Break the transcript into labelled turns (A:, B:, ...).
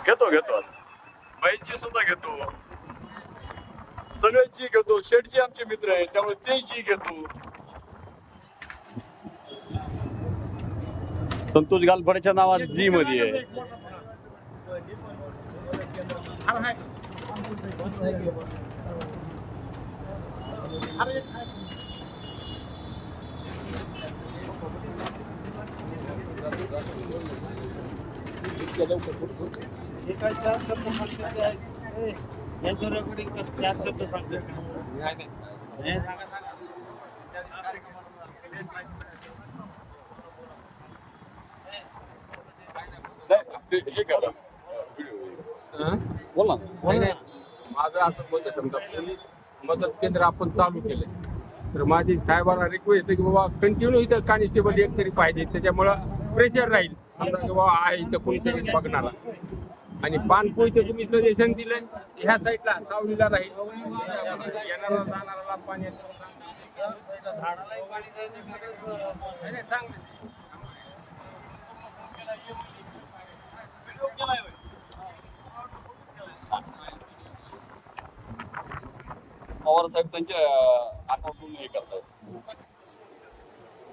A: घेतो घेतो बाईंची सुद्धा घेतो, सगळ्यांची घेतो. शेठजी आमचे मित्र आहेत त्यामुळे तेची घेतो. संतोष गालफाड्याच्या नावात जी मध्ये आहे. हे करा बोला
B: माझं असं मत आहे, समजा पोलीस मदत केंद्र आपण चालू केले तर माझी साहेबांना रिक्वेस्ट आहे की बाबा कंटिन्यू इथं कॉन्स्टेबल एक तरी पाहिजे, त्याच्यामुळं प्रेशर राहील समजा की बाबा आहे इथं कोणीतरी बघणारा. आणि पानपोईचं तुम्ही सजेशन दिलं ह्या साईडला सावलीला राहील, येणारा जाणारा पाण्याचं चांगलं.
A: पवार साहेब त्यांच्या अकाउंटवरून हे करतात.